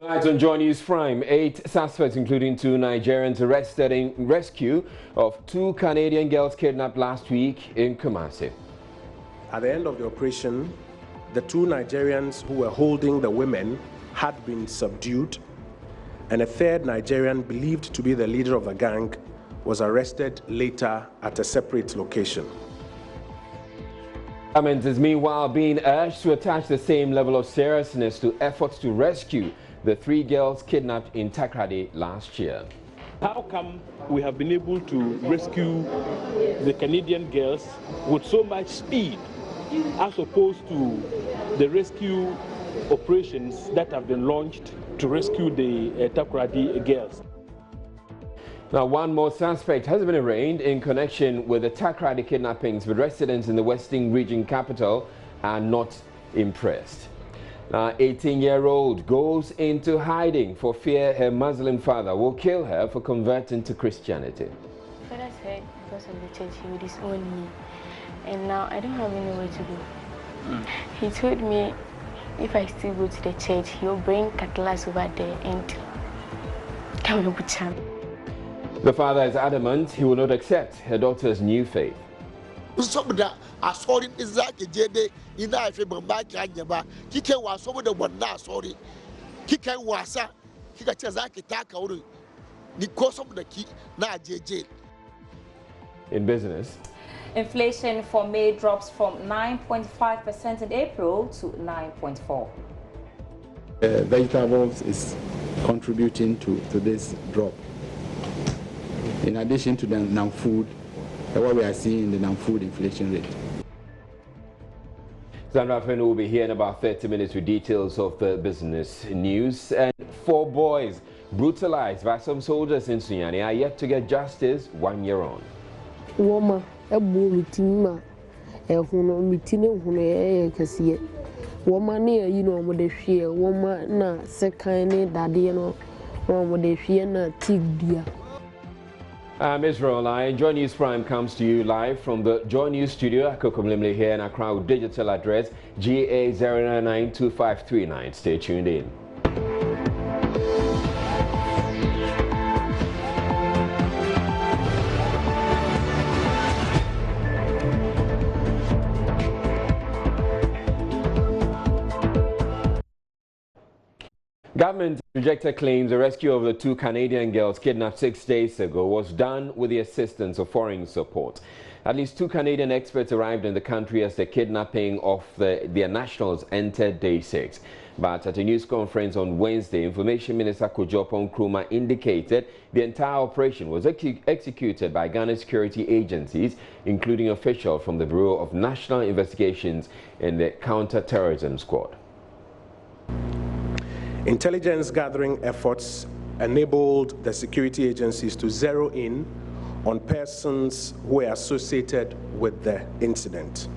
Tonight on Joy News Prime, 8 suspects, including 2 Nigerians, arrested in rescue of 2 Canadian girls kidnapped last week in Kumasi. At the end of the operation, the 2 Nigerians who were holding the women had been subdued, and a third Nigerian, believed to be the leader of the gang, was arrested later at a separate location. Government is meanwhile being urged to attach the same level of seriousness to efforts to rescue the 3 girls kidnapped in Takoradi last year. How come we have been able to rescue the Canadian girls with so much speed as opposed to the rescue operations that have been launched to rescue the Takoradi girls? Now, 1 more suspect has been arraigned in connection with the Takoradi kidnappings, but residents in the Western Region capital are not impressed. Now, 18-year-old goes into hiding for fear her Muslim father will kill her for converting to Christianity. Father said because of the church he would disown me, and now I don't have anywhere to go. He told me if I still go to the church, he'll bring Cutlass over there and come and put him. The father is adamant he will not accept her daughter's new faith. In business, inflation for May drops from 9.5% in April to 9.4%. Vegetables is contributing to this drop. In addition to the non-food, what we are seeing in the non-food inflation rate. Sandra Fenn will be here in about 30 minutes with details of the business news. And 4 boys brutalized by some soldiers in Sunyani are yet to get justice 1 year on. Woma ebu mitima ehuno mitine huno kasiye woma ne yi no mo de hwe woma na sekan ne dade no mo de hwe na tigdia. I'm Israel. Joy News Prime comes to you live from the Joy News studio. Akokomlimle here in Accra with digital address GA0992539. Stay tuned in. Government rejected claims the rescue of the 2 Canadian girls kidnapped 6 days ago was done with the assistance of foreign support. At least 2 Canadian experts arrived in the country as the kidnapping of their nationals entered day 6. But at a news conference on Wednesday, Information Minister Kojo Nkrumah indicated the entire operation was executed by Ghana security agencies, including officials from the Bureau of National Investigations and the Counter-Terrorism Squad. Intelligence gathering efforts enabled the security agencies to zero in on persons who were associated with the incident.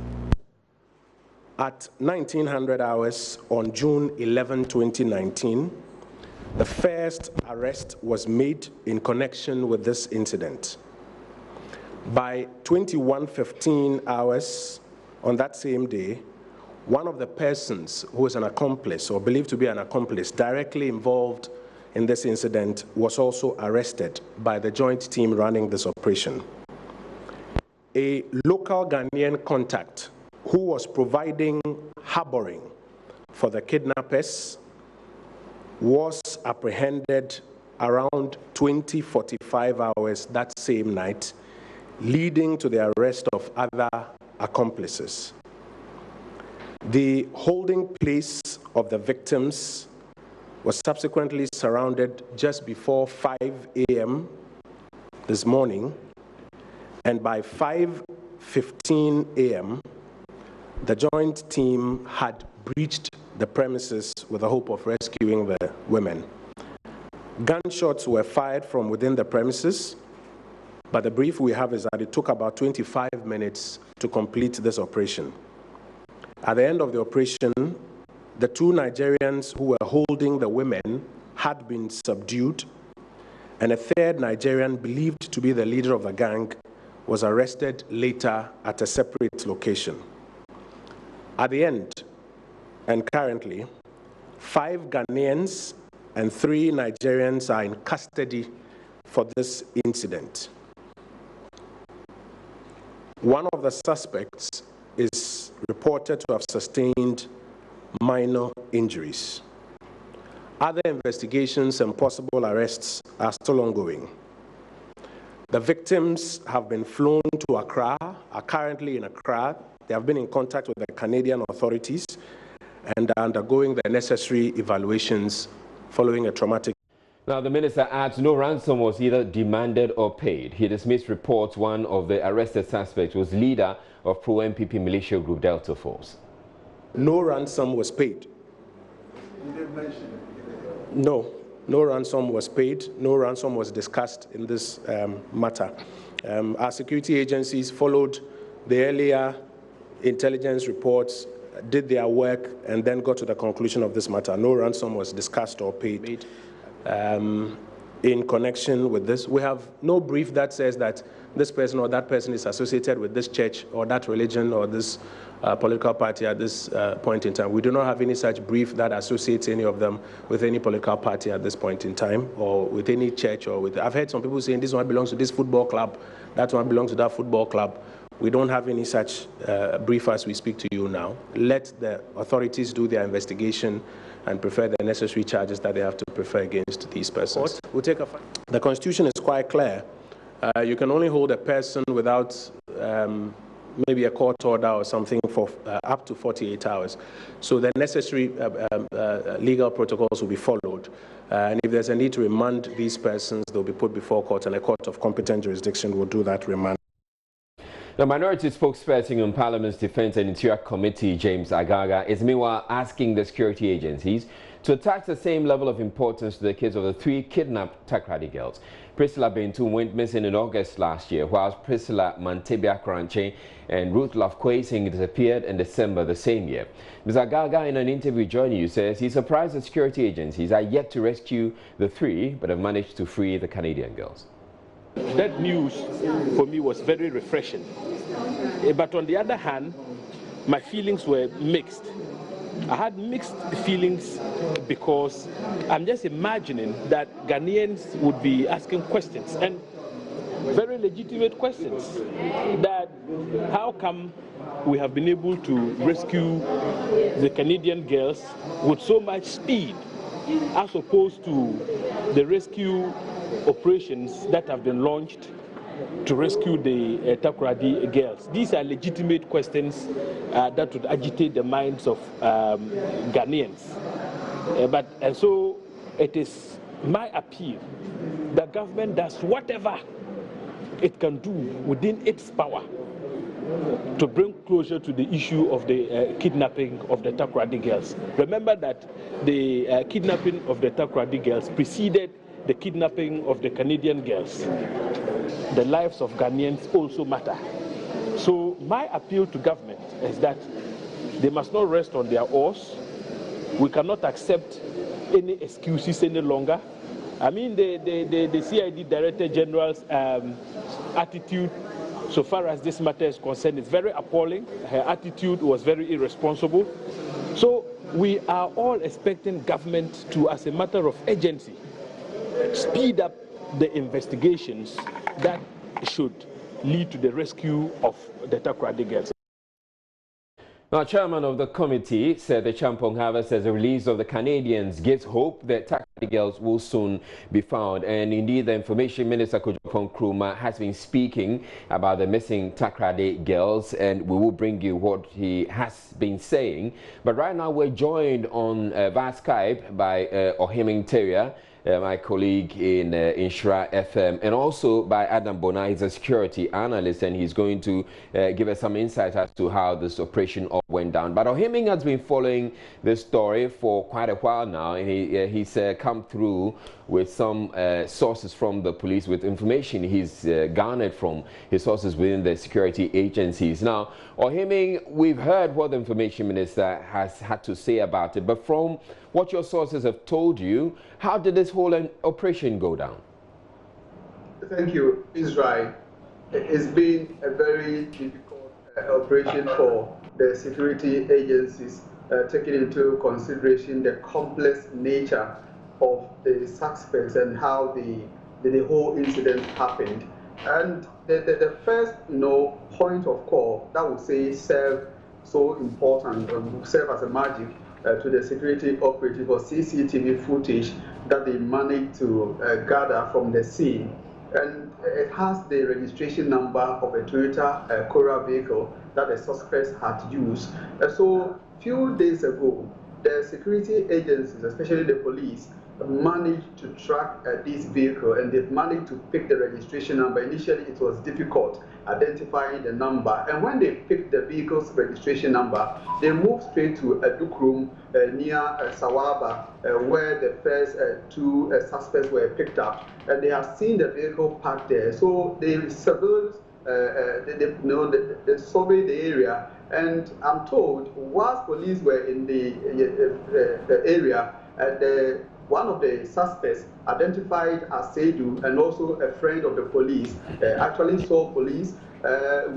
At 1900 hours on June 11, 2019, the first arrest was made in connection with this incident. By 21:15 hours on that same day, one of the persons who is an accomplice or believed to be an accomplice directly involved in this incident was also arrested by the joint team running this operation. A local Ghanaian contact who was providing harboring for the kidnappers was apprehended around 20:45 hours that same night, leading to the arrest of other accomplices. The holding place of the victims was subsequently surrounded just before 5 a.m. this morning, and by 5:15 a.m., the joint team had breached the premises with the hope of rescuing the women. Gunshots were fired from within the premises, but the brief we have is that it took about 25 minutes to complete this operation. At the end of the operation, the 2 Nigerians who were holding the women had been subdued, and a third Nigerian, believed to be the leader of the gang, was arrested later at a separate location. At the end, and currently, 5 Ghanaians and 3 Nigerians are in custody for this incident. One of the suspects is reported to have sustained minor injuries. Other investigations and possible arrests are still ongoing. The victims have been flown to Accra, are currently in Accra. They have been in contact with the Canadian authorities and are undergoing the necessary evaluations following a traumatic. Now, the minister adds no ransom was either demanded or paid. He dismissed reports one of the arrested suspects was leader of pro-MPP militia group Delta Force. No ransom was paid. You didn't mention it. No ransom was paid. No ransom was discussed in this matter. Our security agencies followed the earlier intelligence reports, did their work, and then got to the conclusion of this matter. No ransom was discussed or paid. In connection with this, we have no brief that says that this person or that person is associated with this church or that religion or this political party at this point in time. We do not have any such brief that associates any of them with any political party at this point in time, or with any church, or with. I've heard some people saying this one belongs to this football club, that one belongs to that football club. We don't have any such brief as we speak to you now. Let the authorities do their investigation and prefer the necessary charges that they have to prefer against these persons. We'll take the Constitution is quite clear. You can only hold a person without maybe a court order or something for up to 48 hours. So the necessary legal protocols will be followed. And if there's a need to remand these persons, they'll be put before court, and a court of competent jurisdiction will do that remand. The minority spokesperson on Parliament's Defence and Interior Committee, James Agaga, is meanwhile asking the security agencies to attach the same level of importance to the case of the 3 kidnapped Takoradi girls. Priscilla Bentum went missing in August last year, whilst Priscilla Mantebia Kranche and Ruth Love Kwesing disappeared in December the same year. Ms. Agaga, in an interview joining you, says he's surprised the security agencies are yet to rescue the 3, but have managed to free the Canadian girls. That news for me was very refreshing. But on the other hand, my feelings were mixed. I had mixed feelings because I'm just imagining that Ghanaians would be asking questions, and very legitimate questions, that how come we have been able to rescue the Canadian girls with so much speed as opposed to the rescue operations that have been launched to rescue the Takoradi girls. These are legitimate questions that would agitate the minds of Ghanaians. And so it is my appeal that government does whatever it can do within its power to bring closure to the issue of the kidnapping of the Takoradi girls. Remember that the kidnapping of the Takoradi girls preceded the kidnapping of the Canadian girls. The lives of Ghanaians also matter. So my appeal to government is that they must not rest on their oars. We cannot accept any excuses any longer. I mean, the CID Director General's attitude so far as this matter is concerned is very appalling. Her attitude was very irresponsible. So we are all expecting government to, as a matter of urgency, speed up the investigations that should lead to the rescue of the Takoradi girls. Now, chairman of the committee said the Champong Harvest says the release of the Canadians gives hope that Takoradi girls will soon be found. And indeed, the Information Minister Kojo Nkrumah has been speaking about the missing Takoradi girls, and we will bring you what he has been saying. But right now, we're joined on via Skype by Ohiming Teria, my colleague in Inshra FM, and also by Adam Bona. He's a security analyst, and he's going to give us some insight as to how this operation all went down. But Ohiming has been following this story for quite a while now, and he's come through with some sources from the police, with information he's garnered from his sources within the security agencies. Now, Ohiming, we've heard what the Information Minister has had to say about it, but from what your sources have told you, how did this whole operation go down? Thank you, Israel. It's been a very difficult operation for the security agencies, taking into consideration the complex nature of the suspects and how the whole incident happened. And the first, point of call that would say serve so important and will serve as a magic to the security operative or CCTV footage that they managed to gather from the scene. And it has the registration number of a Toyota Corolla vehicle that the suspects had used. So a few days ago, the security agencies, especially the police, managed to track this vehicle, and they've managed to pick the registration number. Initially, it was difficult identifying the number, and when they picked the vehicle's registration number, they moved straight to Dukrum near Sawaba, where the first two suspects were picked up, and they have seen the vehicle parked there. So they surveyed, they surveyed the area, and I'm told whilst police were in the area, one of the suspects, identified as Seidu and also a friend of the police, actually saw police,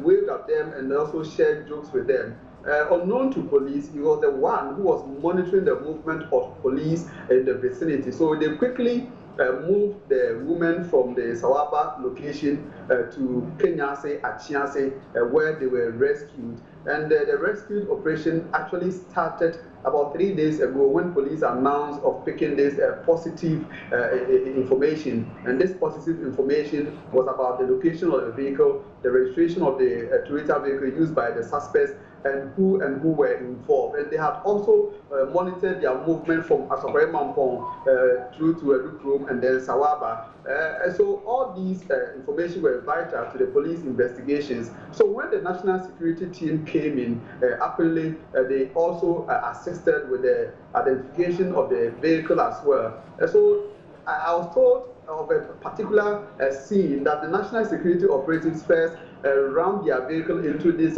waved at them and also shared jokes with them. Unknown to police, he was the one who was monitoring the movement of police in the vicinity. So they quickly moved the women from the Sawaba location to Kenyase, Achiase, where they were rescued. And the rescue operation actually started about 3 days ago when police announced of picking this positive information. And this positive information was about the location of the vehicle, the registration of the Toyota vehicle used by the suspects, and who were involved. And they had also monitored their movement from Asokore Mampong through to Edukrum and then Sawaba. And so all these information were vital to the police investigations. So when the national security team came in, apparently they also assisted with the identification of the vehicle as well. And so I was told of a particular scene that the national security operatives first rammed their vehicle into this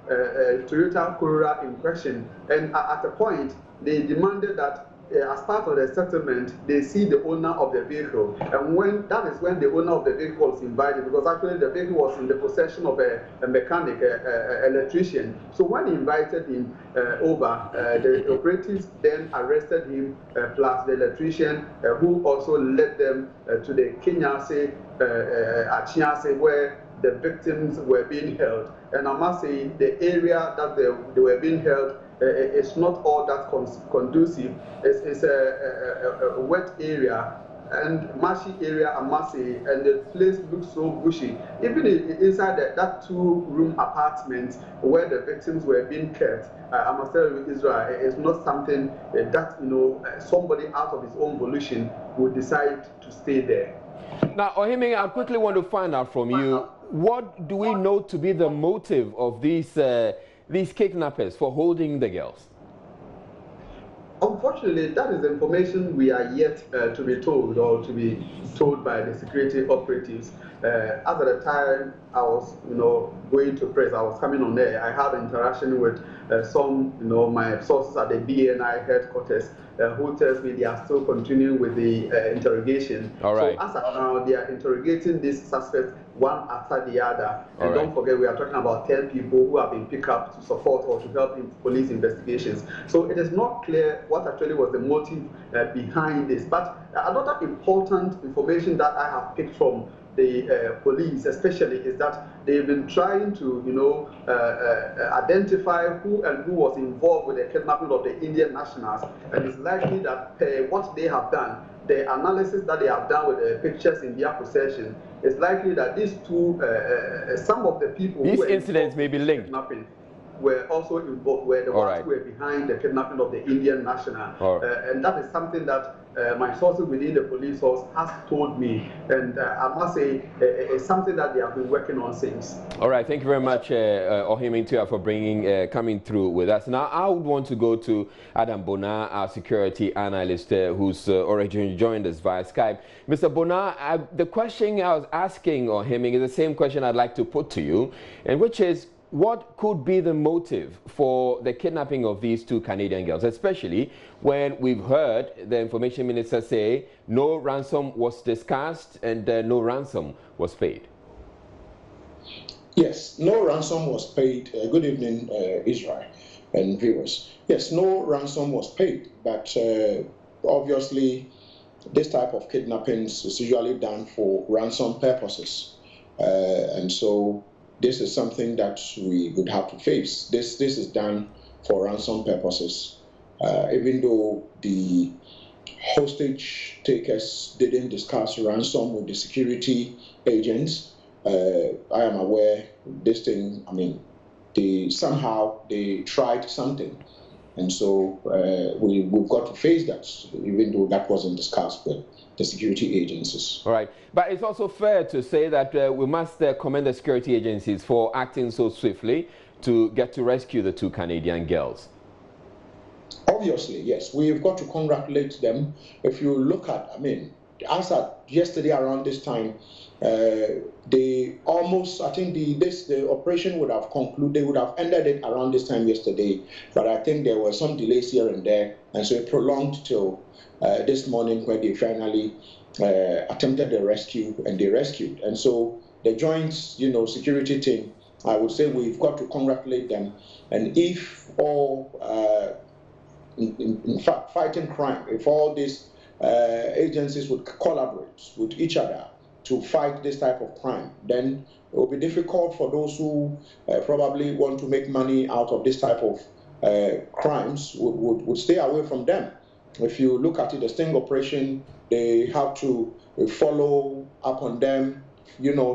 Toyota Corolla in question, and at a point they demanded that as part of the settlement, they see the owner of the vehicle, and that is when the owner of the vehicle was invited, because actually the vehicle was in the possession of a mechanic, electrician. So when he invited him over, the operatives then arrested him plus the electrician, who also led them to the Kenyase, Achiase, where the victims were being held. And I must say, the area that they were being held is not all that conducive. It's a wet area and marshy area, I must say, and the place looks so bushy. Even inside that two-room apartment where the victims were being kept, I must tell you, Israel, it's not something that somebody out of his own volition would decide to stay there. Now, Ohiming, I quickly want to find out from you, what do we know to be the motive of these kidnappers for holding the girls? Unfortunately, that is information we are yet to be told, or to be told by the security operatives. As at the time I was, going to press, I was coming on there, I had interaction with some, my sources at the BNI headquarters, who tells me they are still continuing with the interrogation. All right. So as of now, they are interrogating these suspects one after the other. And don't forget, we are talking about 10 people who have been picked up to support or to help in police investigations. So it is not clear what actually was the motive behind this. But another important information that I have picked from the police especially is that they've been trying to identify who was involved with the kidnapping of the Indian nationals, and it's likely that what they have done, the analysis that they have done with the pictures in their possession, it's likely that these two, some of the people these incidents may be linked. Kidnapping were also involved, were the ones who were behind the kidnapping of the Indian national. And that is something that my sources within the police force has told me, and I must say it's something that they have been working on since. All right, thank you very much, Ohiming Tuah, for coming through with us. Now, I would want to go to Adam Bona, our security analyst, who's originally joined us via Skype. Mr. Bona, the question I was asking Ohiming is the same question I'd like to put to you, and which is, what could be the motive for the kidnapping of these two Canadian girls, especially when we've heard the information minister say no ransom was discussed and no ransom was paid? Yes, no ransom was paid. Good evening, Israel and viewers. Yes, no ransom was paid, but obviously this type of kidnappings is usually done for ransom purposes. And so this is something that we would have to face. This is done for ransom purposes. Even though the hostage takers didn't discuss ransom with the security agents, I am aware this thing, I mean, somehow they tried something. And so we've got to face that, even though that wasn't discussed with the security agencies. All right. But it's also fair to say that we must commend the security agencies for acting so swiftly to get to rescue the 2 Canadian girls. Obviously, yes. We've got to congratulate them. If you look at, I mean, as at yesterday around this time, they almost, I think the operation would have concluded, they would have ended it around this time yesterday, but I think there were some delays here and there, and so it prolonged till this morning when they finally attempted the rescue, and they rescued. And so the joint, security team, I would say we've got to congratulate them. And if all, in fact, fighting crime, if all these agencies would collaborate with each other to fight this type of crime, then it will be difficult for those who probably want to make money out of this type of crimes would stay away from them. If you look at it, the sting operation, they have to follow up on them,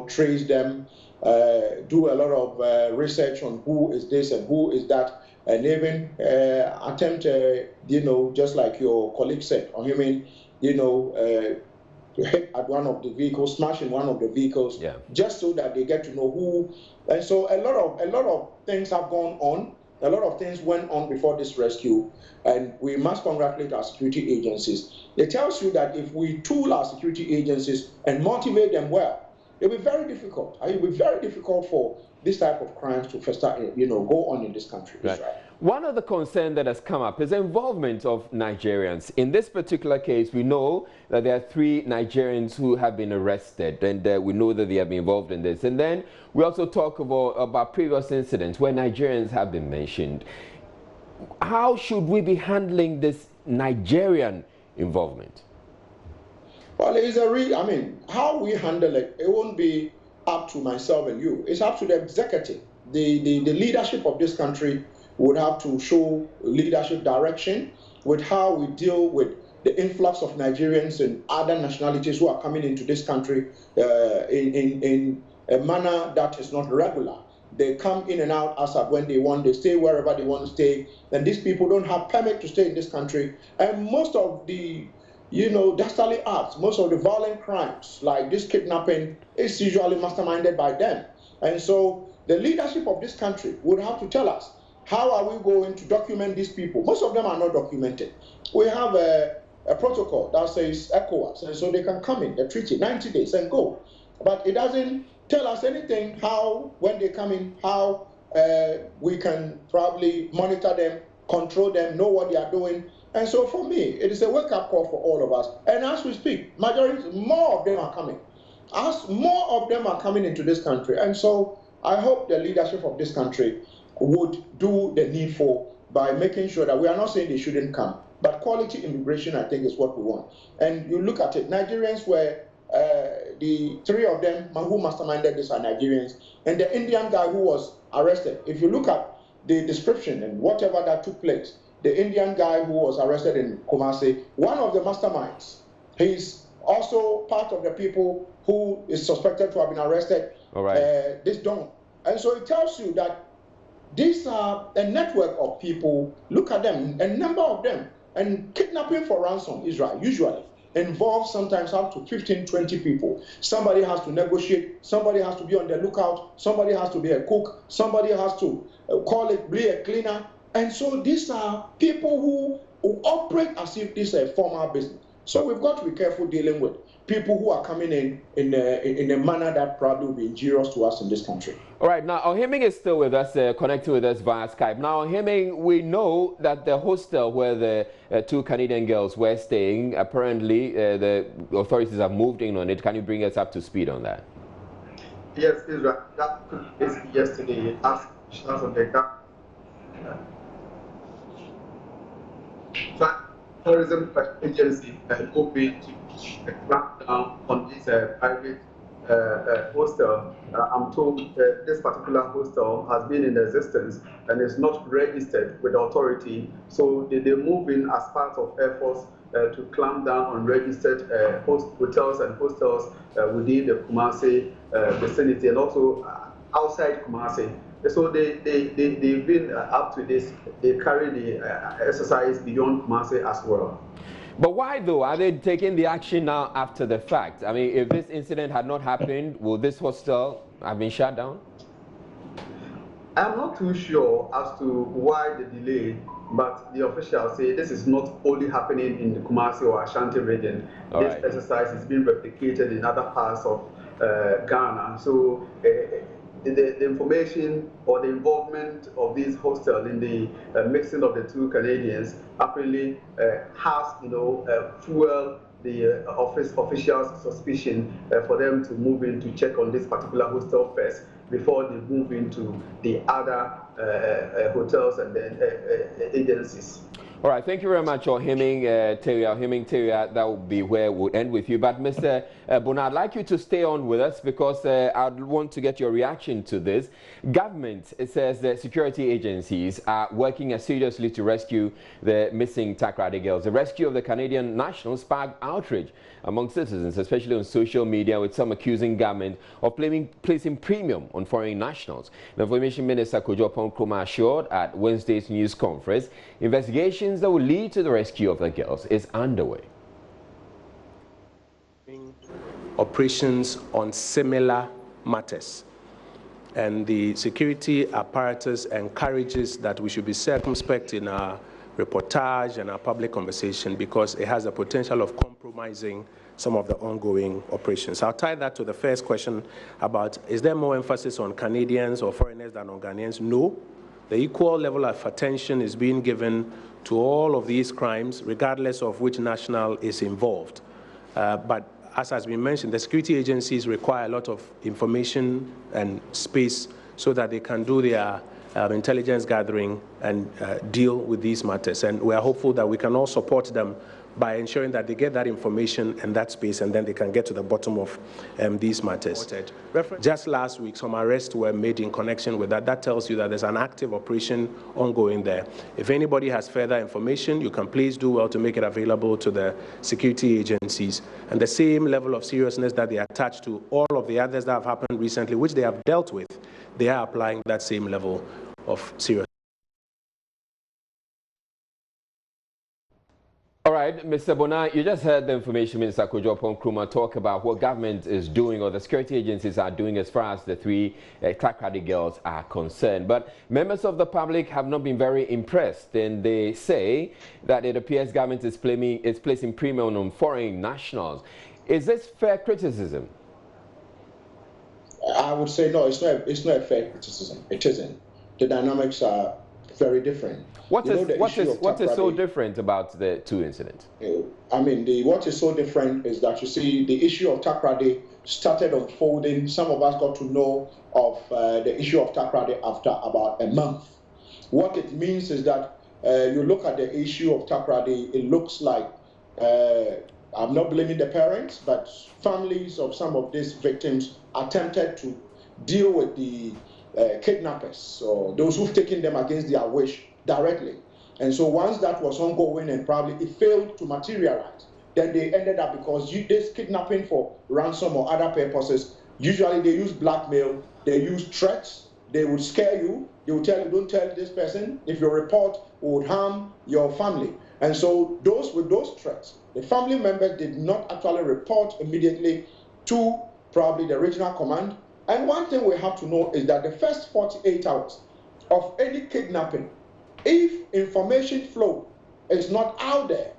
trace them, do a lot of research on who is this and who is that, and even attempt, just like your colleague said, on human, to hit at one of the vehicles, smashing one of the vehicles, just so that they get to know who. And so a lot of things have gone on. A lot of things went on before this rescue, and we must congratulate our security agencies. It tells you that if we tool our security agencies and motivate them well, it will be very difficult. It will be very difficult for this type of crimes to go on in this country. Right. One of the concerns that has come up is the involvement of Nigerians. In this particular case, we know that there are 3 Nigerians who have been arrested, and we know that they have been involved in this. And then we also talk about previous incidents where Nigerians have been mentioned. How should we be handling this Nigerian involvement? Well, how we handle it, it won't be up to myself and you. It's up to the executive. The leadership of this country would have to show leadership direction with how we deal with the influx of Nigerians and other nationalities who are coming into this country in a manner that is not regular. They come in and out as of when they want, they stay wherever they want to stay, and these people don't have permit to stay in this country. And most of the dastardly acts, most of the violent crimes, like this kidnapping, is usually masterminded by them. And so the leadership of this country would have to tell us, how are we going to document these people? Most of them are not documented. We have a protocol that says ECOWAS, and so they can come in, the treaty, 90 days and go. But it doesn't tell us anything how, when they come in, how we can probably monitor them, control them, know what they are doing. And so for me, it is a wake-up call for all of us. And as we speak, more of them are coming. As more of them are coming into this country. And so I hope the leadership of this country would do the needful by making sure that we are not saying they shouldn't come, but quality immigration, I think, is what we want. And you look at it, Nigerians were, the 3 of them who masterminded this are Nigerians, and the Indian guy who was arrested. If you look at the description and whatever that took place, the Indian guy who was arrested in Kumasi, one of the masterminds, he's also part of the people who is suspected to have been arrested. All right. This dawn. And so it tells you that these are a network of people. Look at them, a number of them. And kidnapping for ransom, Israel, usually involves sometimes up to 15, 20 people. Somebody has to negotiate, somebody has to be on the lookout, somebody has to be a cook, somebody has to be a cleaner. And so these are people who operate as if this is a formal business. So we've got to be careful dealing with people who are coming in a manner that probably will be injurious to us in this country. All right, now Ohiming is still with us, connected with us via Skype. Now, Ohiming, we know that the hostel where the 2 Canadian girls were staying, apparently the authorities have moved in on it. Can you bring us up to speed on that? Yes, Israel. That took place yesterday as of the tourism agency hoping to crack down on this private hostel. I'm told this particular hostel has been in existence and is not registered with the authority. So they move in as part of efforts to clamp down on registered hotels and hostels within the Kumasi vicinity and also outside Kumasi. So they've been up to this. They carry the exercise beyond Kumasi as well. But why, though? Are they taking the action now after the fact? I mean, if this incident had not happened, would this hostel have been shut down? I'm not too sure as to why the delay, but the officials say this is not only happening in the Kumasi or Ashanti region. This exercise is being replicated in other parts of Ghana. So the information or the involvement of these hostels in the mixing of the two Canadians apparently has, fueled the officials' suspicion for them to move in to check on this particular hostel first before they move into the other hotels and then agencies. All right, thank you very much, Ohiming Teria. That will be where we'll end with you. But Mr. Bonah, I'd like you to stay on with us because I'd want to get your reaction to this. Government, it says that security agencies are working assiduously to rescue the missing Takoradi girls. The rescue of the Canadian nationals sparked outrage among citizens, especially on social media, with some accusing government of placing premium on foreign nationals. The Information Minister Kojo Nkrumah assured at Wednesday's news conference, investigations that will lead to the rescue of the girls is underway. Operations on similar matters, and the security apparatus encourages that we should be circumspect in our reportage and our public conversation because it has the potential of compromising some of the ongoing operations. I'll tie that to the first question about is there more emphasis on Canadians or foreigners than on Ghanaians? No. The equal level of attention is being given to all of these crimes, regardless of which national is involved. But as has been mentioned, the security agencies require a lot of information and space so that they can do their intelligence gathering and deal with these matters. And we are hopeful that we can all support them by ensuring that they get that information and that space, and then they can get to the bottom of these matters. Just last week, some arrests were made in connection with that. That tells you that there's an active operation ongoing there. If anybody has further information, you can please do well to make it available to the security agencies. And the same level of seriousness that they attach to all of the others that have happened recently, which they have dealt with, they are applying that same level of seriousness. All right, Mr. Bonah, you just heard the Information Minister Kojo Nkrumah talk about what government is doing or the security agencies are doing as far as the three Takoradi girls are concerned. But members of the public have not been very impressed, and they say that it appears government is placing premium on foreign nationals. Is this fair criticism? I would say no, it's not fair criticism. It isn't. The dynamics are very different. What is so different about the two incidents? I mean, what is so different is that you see the issue of Takoradi started unfolding. Some of us got to know of the issue of Takoradi after about a month. What it means is that you look at the issue of Takoradi, it looks like, I'm not blaming the parents, but families of some of these victims attempted to deal with the kidnappers or those who've taken them against their wish directly. And so once that was ongoing and probably it failed to materialize, then they ended up, because this kidnapping for ransom or other purposes, usually they use blackmail, they use threats, they would scare you, they would tell you, don't tell this person, if you report, it would harm your family. And so with those threats, the family members did not actually report immediately to probably the regional command. And one thing we have to know is that the first 48 hours of any kidnapping, if information flow is not out there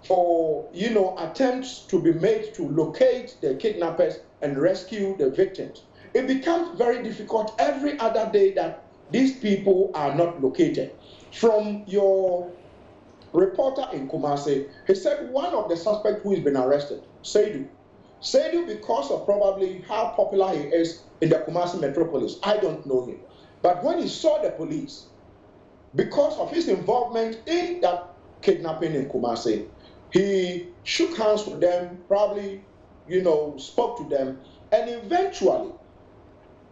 for, attempts to be made to locate the kidnappers and rescue the victims, it becomes very difficult every other day that these people are not located. From your reporter in Kumasi, he said one of the suspects who has been arrested, Saidu, because of probably how popular he is in the Kumasi metropolis, I don't know him. But when he saw the police, because of his involvement in that kidnapping in Kumasi. He shook hands with them, probably, spoke to them, and eventually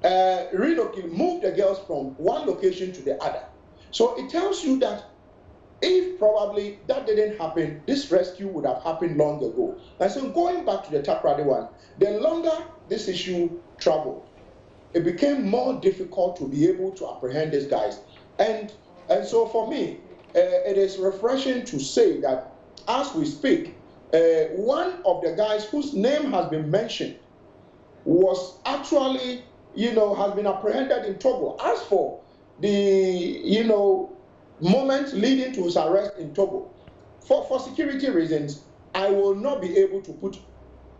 moved the girls from one location to the other. So it tells you that if probably that didn't happen, this rescue would have happened long ago. And so going back to the Takoradi one, the longer this issue traveled, it became more difficult to be able to apprehend these guys. And so for me, it is refreshing to say that as we speak, one of the guys whose name has been mentioned was actually, has been apprehended in Togo. As for the, moment leading to his arrest in Togo, for security reasons, I will not be able to put,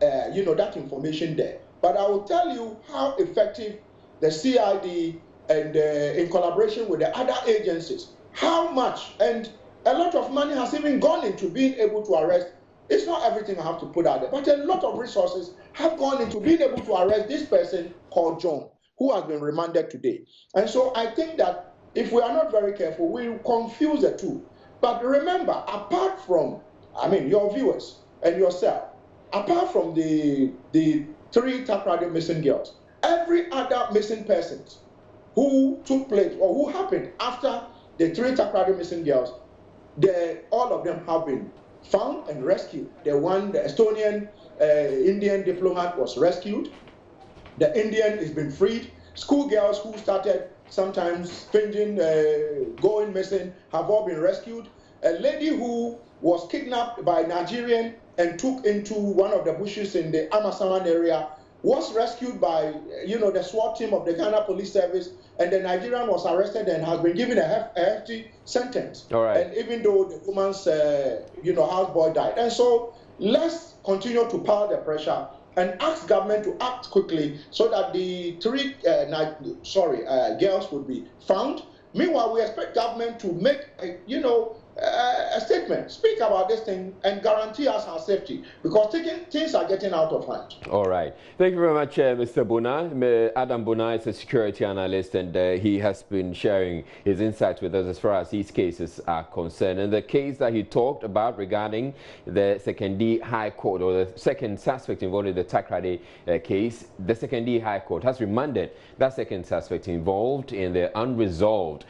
that information there. But I will tell you how effective the CID and in collaboration with the other agencies, how much and a lot of money has even gone into being able to arrest. It's not everything I have to put out there, but a lot of resources have gone into being able to arrest this person called John, who has been remanded today. And so I think that if we are not very careful, we will confuse the two. But remember, apart from, your viewers and yourself, apart from the 3 Takoradi missing girls, every other missing person who took place or who happened after the 3 Takoradi missing girls, all of them have been found and rescued. The Estonian Indian diplomat was rescued. The Indian has been freed. Schoolgirls who started sometimes finging, going missing, have all been rescued. A lady who was kidnapped by Nigerian and took into one of the bushes in the Amasaman area was rescued by, the SWAT team of the Ghana Police Service, and the Nigerian was arrested and has been given a hefty sentence. All right. And even though the woman's, houseboy died. And so let's continue to pile the pressure and ask government to act quickly so that the 3 girls would be found. Meanwhile, we expect government to make a statement, speak about this thing, and guarantee us our safety, because things are getting out of hand. All right. Thank you very much, Mr. Bona. Adam Bona is a security analyst, and he has been sharing his insights with us as far as these cases are concerned. And the case that he talked about regarding the Sekondi High Court, or the second suspect involved in the Takoradi case, the Sekondi High Court has remanded that second suspect involved in the unresolved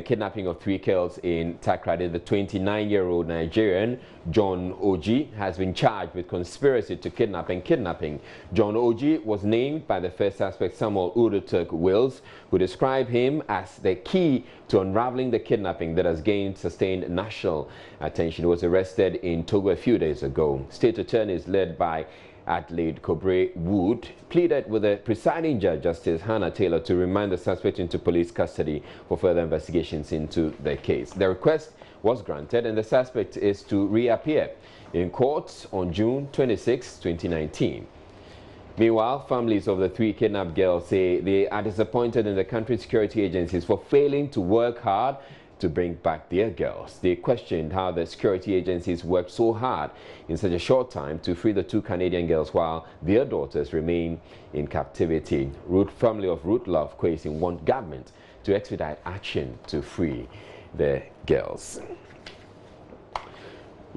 kidnapping of 3 girls in Takoradi. The 29-year-old Nigerian John Oji has been charged with conspiracy to kidnap and kidnapping. John Oji was named by the first suspect, Samuel Udoturk Wills, who described him as the key to unraveling the kidnapping that has gained sustained national attention. He was arrested in Togo a few days ago. State attorneys led by Adelaide Kobre Wood pleaded with the presiding judge, Justice Hannah Taylor, to remand the suspect into police custody for further investigations into the case. The request was granted, and the suspect is to reappear in court on June 26, 2019. Meanwhile, families of the 3 kidnapped girls say they are disappointed in the country's security agencies for failing to work hard to bring back their girls. They questioned how the security agencies worked so hard in such a short time to free the 2 Canadian girls while their daughters remain in captivity. Family of Ruth Love Kwesi want government to expedite action to free the girls.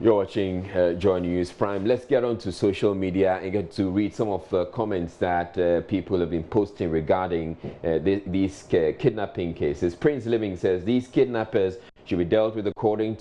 You're watching Joy News Prime. Let's get on to social media and get to read some of the comments that people have been posting regarding these kidnapping cases. Prince Living says these kidnappers should be dealt with accordingly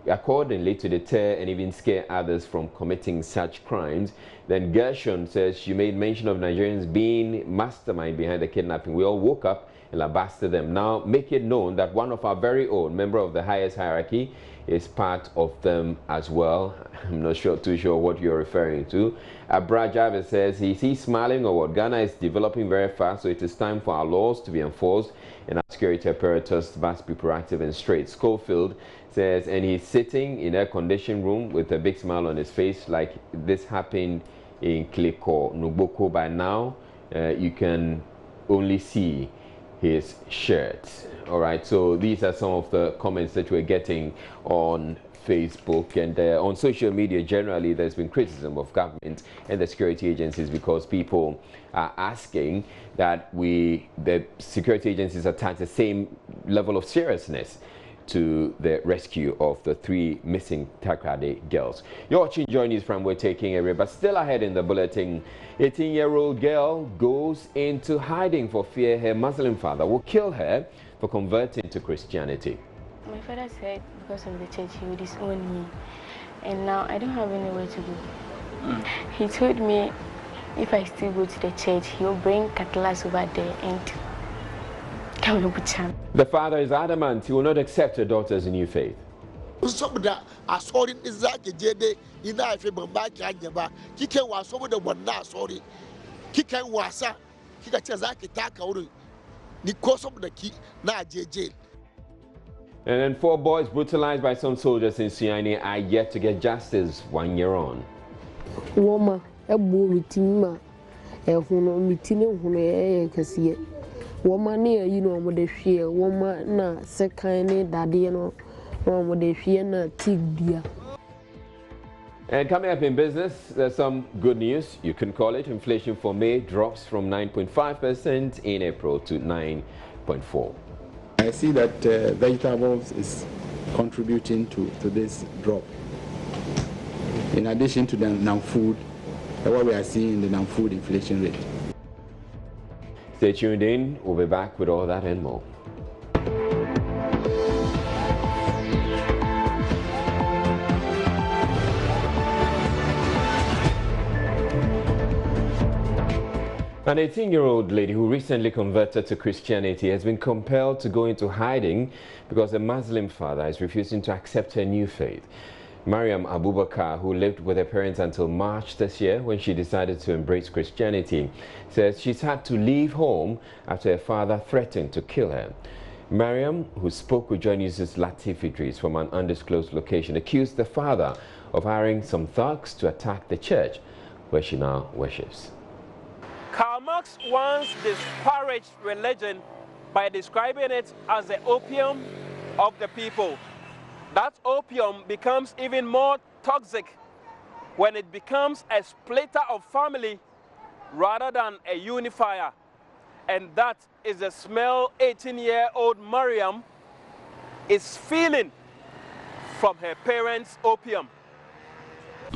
to deter and even scare others from committing such crimes. Then Gershon says she made mention of Nigerians being mastermind behind the kidnapping. We all woke up and lambasted them. Now make it known that one of our very own member of the highest hierarchy is part of them as well. I'm not too sure what you're referring to. Abra Javis says, is he smiling or what? Ghana is developing very fast, so it is time for our laws to be enforced and our security apparatus must be proactive and straight. Schofield says, and he's sitting in a air-conditioned room with a big smile on his face like this happened in Kliko Nuboko. By now, you can only see his shirt. All right, so these are some of the comments that we're getting on Facebook and on social media. Generally, there's been criticism of government and the security agencies because people are asking that the security agencies attach the same level of seriousness to the rescue of the 3 missing Takoradi girls. You're watching Joy News from We're Taking Away, but still ahead in the bulletin, 18-year-old girl goes into hiding for fear her Muslim father will kill her for converting to Christianity. My father said because of the church he would disown me, and now I don't have anywhere to go. He told me if I still go to the church, he'll bring Cutlass over there and come and put him. The father is adamant he will not accept her daughter's new faith. And then 4 boys brutalized by some soldiers in Sunyani are yet to get justice 1 year on. Woma ebo mitima ehuno mitine huno kasiye woma ne yi no mo de hwe woma na sekan ne dade no mo de hwe na tigdia. And coming up in business, there's some good news. You can call it. Inflation for May drops from 9.5% in April to 9.4%. I see that vegetables is contributing to this drop. In addition to the non-food, what we are seeing in the non-food inflation rate. Stay tuned in. We'll be back with all that and more. An 18-year-old lady who recently converted to Christianity has been compelled to go into hiding because a Muslim father is refusing to accept her new faith. Mariam Abubakar, who lived with her parents until March this year when she decided to embrace Christianity, says she's had to leave home after her father threatened to kill her. Mariam, who spoke with Joy News' Latif Idris from an undisclosed location, accused the father of hiring some thugs to attack the church where she now worships. Karl Marx once disparaged religion by describing it as the opium of the people. That opium becomes even more toxic when it becomes a splitter of family rather than a unifier. And that is the smell 18-year-old Mariam is feeling from her parents' opium.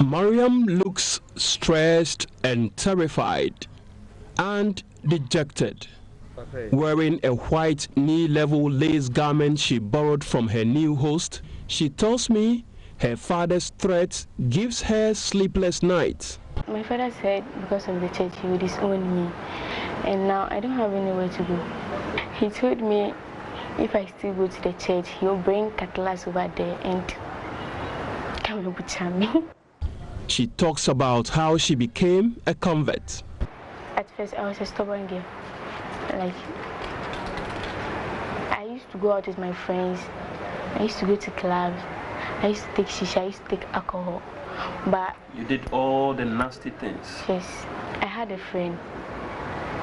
Mariam looks stressed and terrified and dejected. Wearing a white knee-level lace garment she borrowed from her new host, she tells me her father's threat gives her sleepless nights. My father said because of the church he would disown me, and now I don't have anywhere to go. He told me if I still go to the church, he'll bring Cutlass over there and come and put me. She talks about how she became a convert. At first, I was a stubborn girl. Like, I used to go out with my friends. I used to go to clubs. I used to take shisha. I used to take alcohol. But you did all the nasty things. Yes, I had a friend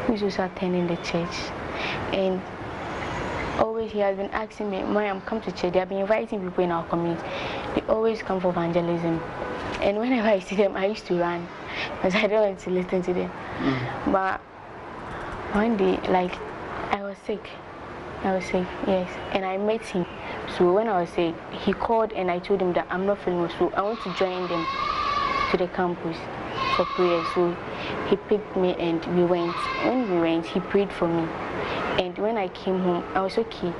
who was also attending the church, and always he has been asking me, "Mariam, come to church." They have been inviting people in our community. They always come for evangelism, and whenever I see them, I used to run because I don't want to listen to them. But one day, like, I was sick, yes, and I met him. So when I was sick, he called and I told him that I'm not feeling well, so I want to join them to the campus for prayer. So he picked me and we went. When we went, he prayed for me, and when I came home, I was okay.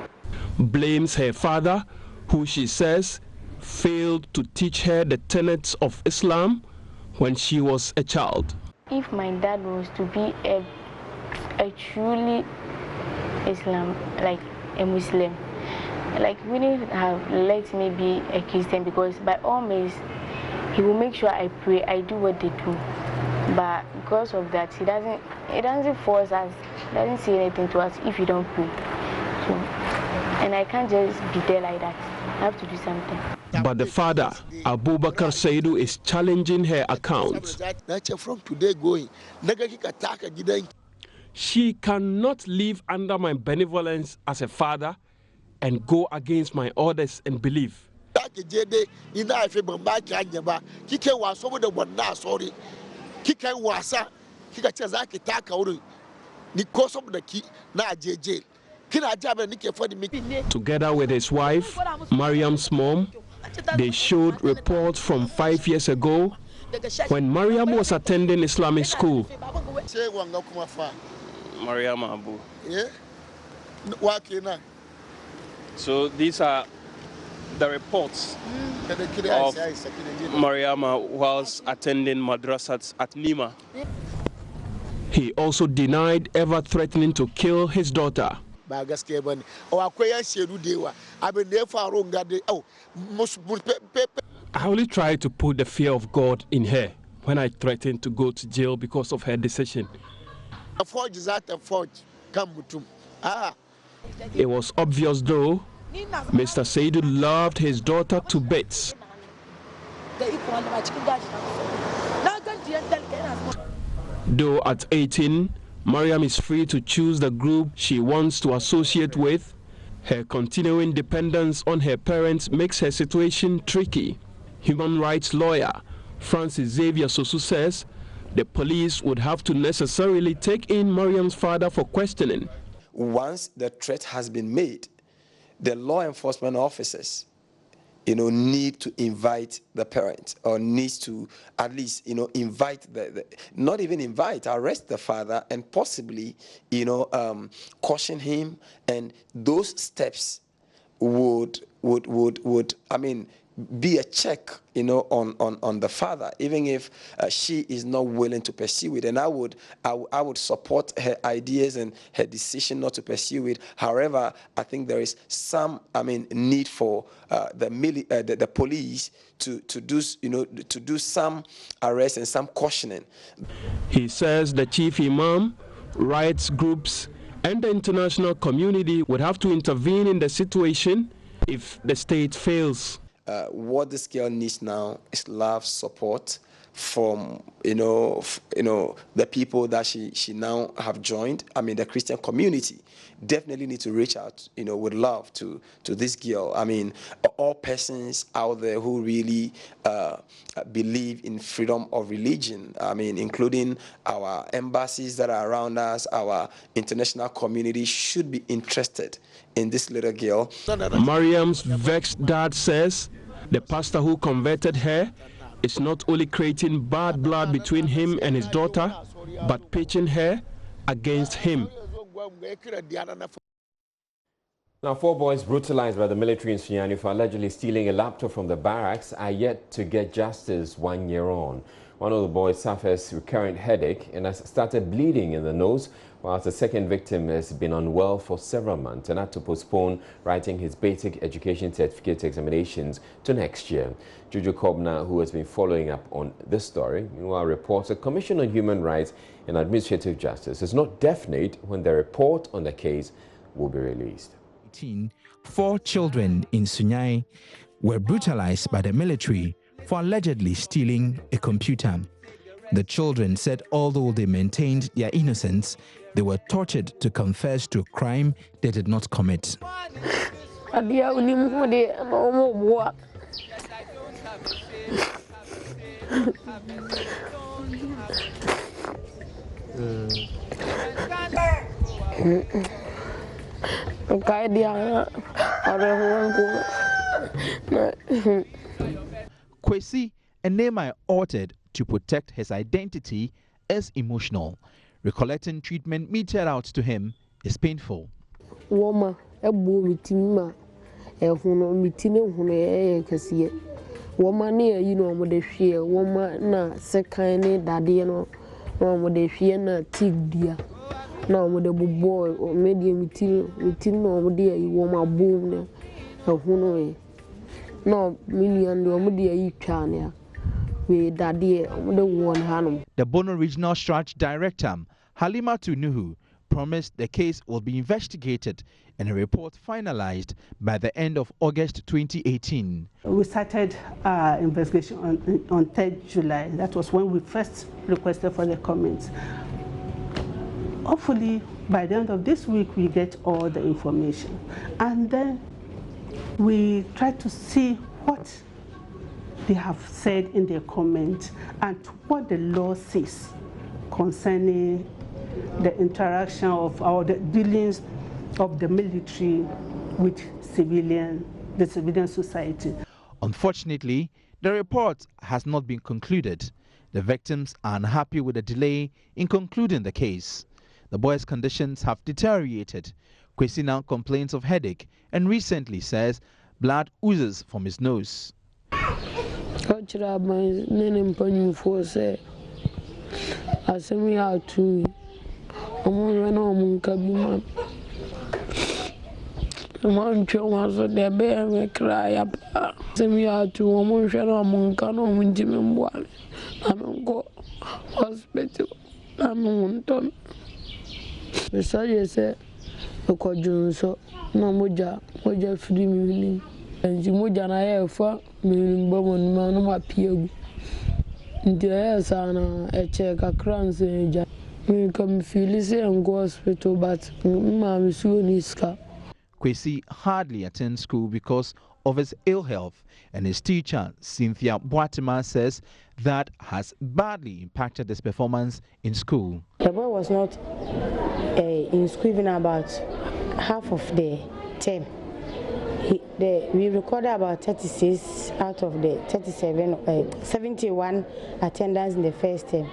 Blames her father, who she says failed to teach her the tenets of Islam when she was a child. If my dad was to be a truly Islam, like a Muslim, like, wouldn't have let me be a Christian, because by all means he will make sure I pray, I do what they do. But because of that, he doesn't force us, doesn't say anything to us if you don't pray. So, and I can't just be there like that. I have to do something. But the father, Abubakar Saidu, is challenging her account. From today going, she cannot live under my benevolence as a father and go against my orders and belief. Together with his wife, Mariam's mom, they showed reports from 5 years ago when Mariam was attending Islamic school. Mariam Abu. Yeah. So these are the reports of Mariam whilst attending madrasas at Nima. He also denied ever threatening to kill his daughter. I only tried to put the fear of God in her when I threatened to go to jail because of her decision. It was obvious though, Mr. Seidu loved his daughter to bits. Though at 18, Mariam is free to choose the group she wants to associate with, her continuing dependence on her parents makes her situation tricky. Human rights lawyer Francis Xavier Sosu says the police would have to necessarily take in Mariam's father for questioning. Once the threat has been made, the law enforcement officers, need to invite the parents, or needs to at least, invite not even invite, arrest the father and possibly, caution him. And those steps would be a check, on the father, even if she is not willing to pursue it. And I would support her ideas and her decision not to pursue it. However, I think there is some, need for the police to do some arrest and some cautioning. He says the chief imam, rights groups, and the international community would have to intervene in the situation if the state fails. What this girl needs now is love, support from the people that she now have joined. The Christian community definitely need to reach out, with love to this girl. All persons out there who really believe in freedom of religion, including our embassies that are around us, our international community should be interested in this little girl. Mariam's vexed dad says the pastor who converted her is not only creating bad blood between him and his daughter, but pitching her against him. Now, 4 boys brutalized by the military in Sunyani for allegedly stealing a laptop from the barracks are yet to get justice 1 year on. One of the boys suffers recurrent headache and has started bleeding in the nose, whilst the second victim has been unwell for several months and had to postpone writing his basic education certificate examinations to next year. Jojo Kobna, who has been following up on this story, meanwhile reports the Commission on Human Rights and Administrative Justice is not definite when the report on the case will be released. 4 children in Sunyani were brutalized by the military for allegedly stealing a computer. The children said although they maintained their innocence, they were tortured to confess to a crime they did not commit. Kwesi, a name I altered to protect his identity, is emotional. Recollecting treatment meted out to him is painful. Woma ebo mitima ehuno mitine huno kasiye woma ne mo de hwe woma na sekan ne dade no mo de hwe na tigdia na mo de bobo media mitine no mo de woma boom ne ehuno no million mo de twane. The Bono Regional Strategy Director, Halimatu Nuhu, promised the case will be investigated and a report finalized by the end of August 2018. We started our investigation on 3rd July. That was when we first requested for the comments. Hopefully, by the end of this week, we get all the information. And then we try to see what they have said in their comments and what the law says concerning the interaction of our dealings of the military with the civilian society. Unfortunately, the report has not been concluded. The victims are unhappy with the delay in concluding the case. The boy's conditions have deteriorated. Kwesi now complains of headache and recently says blood oozes from his nose. Kwesi hardly attends school because of his ill health, and his teacher, Cynthia Boatima, says that has badly impacted his performance in school. The boy was not in school even about half of the term. We recorded about 36 out of the 71 attendance in the first term.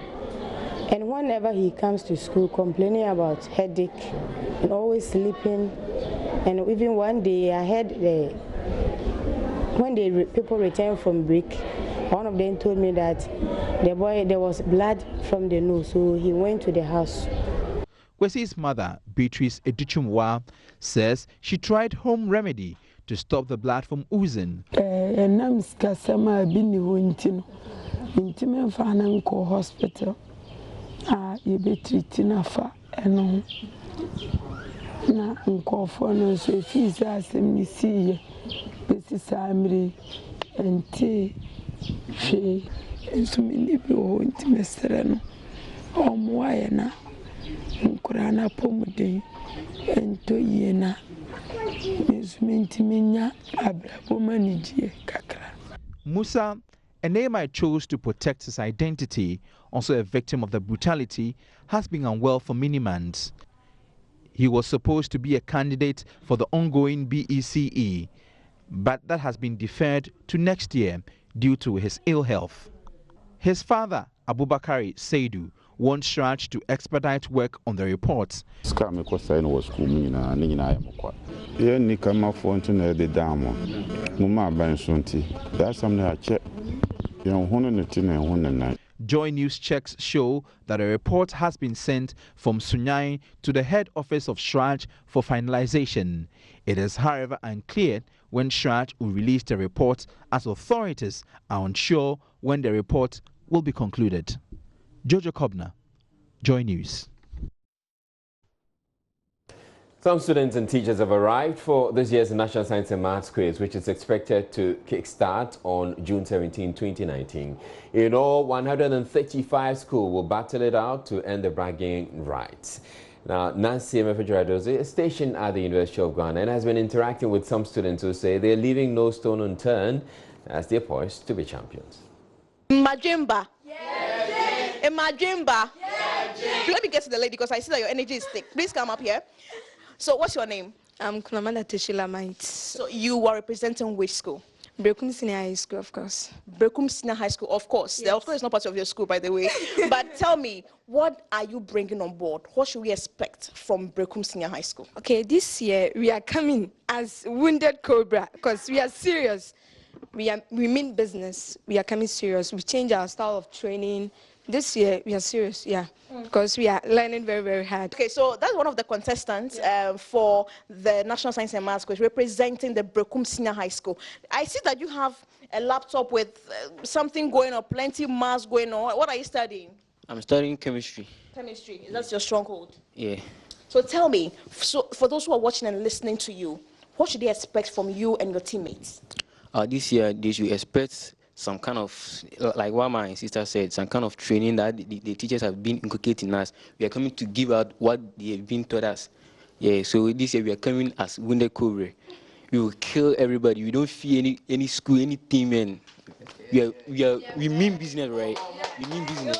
And whenever he comes to school complaining about headache and always sleeping, and even one day I heard when people returned from break, one of them told me that the boy, there was blood from the nose, so he went to the house. Kwesi's mother, Beatrice Edichumwa, says she tried home remedy to stop the blood from oozing. Hospital. You be treating afa eno na nkofo no so fees asem ni see besi samri enti she ensumini bi ho ntimesere no omoaye na nkura na pomuden ento yena ensumenti menya abrabo manidie kakra. Musa, a name I chose to protect his identity, also a victim of the brutality, has been unwell for many months. He was supposed to be a candidate for the ongoing BECE, but that has been deferred to next year due to his ill health. His father, Abubakari Seidu, wants Shraj to expedite work on the reports. Joy News checks show that a report has been sent from Sunyai to the head office of Shraj for finalization. It is, however, unclear when Shraj will release the report, as authorities are unsure when the report will be concluded. Jojo Kobna, Joy News. Some students and teachers have arrived for this year's National Science and Maths Quiz, which is expected to kickstart on June 17, 2019. In all, 135 schools will battle it out to earn the bragging rights. Now, Nancy Mefedradoze is stationed at the University of Ghana and has been interacting with some students who say they're leaving no stone unturned as they're poised to be champions. Majimba. Yes. Majimba. Yes. Let me get to the lady because I see that your energy is thick. Please come up here. So what's your name? I'm Kunamanda Teshila Might. So you are representing which school? Brekum Senior High School, of course. Brekum Senior High School, of course. Yes. The of course is not part of your school, by the way. But tell me, what are you bringing on board? What should we expect from Brekum Senior High School? Okay, this year we are coming as Wounded Cobra because we are serious. We mean business. We are coming serious. We change our style of training. This year, we are serious, because we are learning very, very hard. Okay, so that's one of the contestants for the National Science and Maths Quiz, representing the Brekum Senior High School. I see that you have a laptop with something going on, plenty of maths going on. What are you studying? I'm studying chemistry. Chemistry, that's your stronghold? Yeah. So tell me, so for those who are watching and listening to you, what should they expect from you and your teammates? This year, they should expect some kind of, like what my sister said, some kind of training that the teachers have been inculcating us. We are coming to give out what they have been taught us. Yeah, so this year we are coming as Wounded Cobra. We will kill everybody. We don't fear any school, any team, and we mean business, right? We mean business.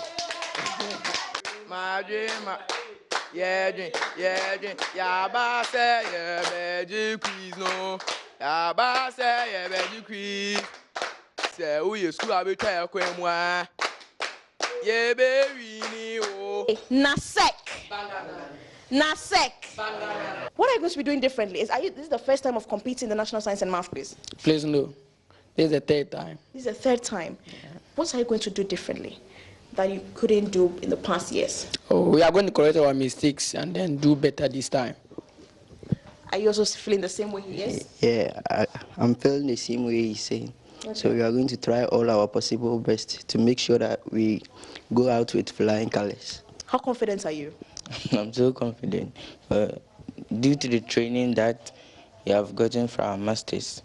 yeah, drink, yeah, ba say, yeah, magic quiz, no, yeah, ba say, yeah, magic quiz. Say, who you school, I will tell you, Quemwa, yeah, baby, oh, Nasek. Nasek. What are you going to be doing differently? This is the first time of competing in the National Science and Math Quiz? Please, no. This is the third time. This is the third time. Yeah. What are you going to do differently that you couldn't do in the past years? Oh, we are going to correct our mistakes and then do better this time. Are you also feeling the same way he is? Yeah, I'm feeling the same way he's saying. Okay. So we are going to try all our possible best to make sure that we go out with flying colors. How confident are you? I'm so confident. Due to the training that we have gotten from our masters,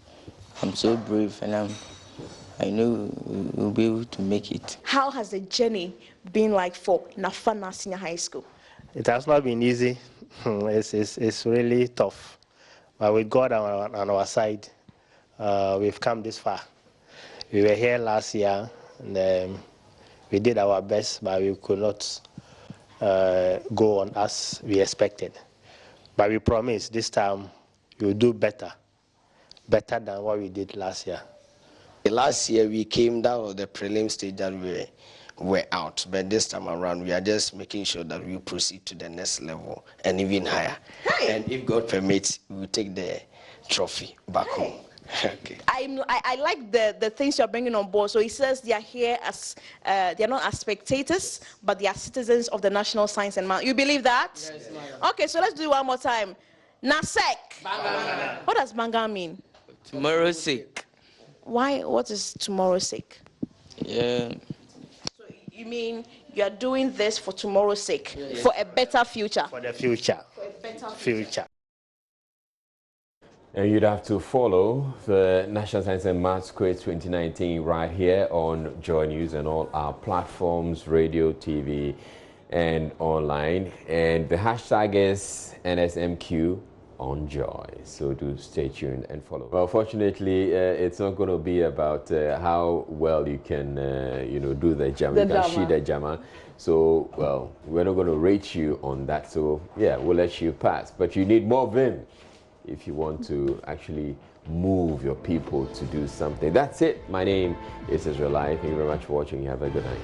I'm so brave and I know we'll be able to make it. How has the journey been like for Nafana Senior High School? It has not been easy. It's really tough. But with God on our side, we've come this far. We were here last year and we did our best, but we could not go on as we expected. But we promise this time we'll do better than what we did last year. Last year we came down to the prelim stage that we were out, but this time around we are just making sure that we proceed to the next level and even higher. Hey. And if God permits, we will take the trophy back home. Okay. I like the things you're bringing on board. So he says they are here as they are not as spectators, but they are citizens of the National Science and Math. You believe that? Yes, okay, so let's do it one more time. Nasek. Banga. What does Banga mean? Tomorrow's sake. Why? What is tomorrow's sake? Yeah. So you mean you are doing this for tomorrow's sake, yes. For a better future? For the future. For a better future. And you'd have to follow the National Science and Maths Quiz 2019 right here on Joy News and all our platforms, radio, TV, and online. And the hashtag is NSMQ on Joy. So do stay tuned and follow. Well, fortunately, it's not going to be about how well you can, do the jama. So, well, we're not going to rate you on that. So, yeah, we'll let you pass. But you need more vim if you want to actually move your people to do something. That's it. My name is Israel Lai. Thank you very much for watching. You have a good night.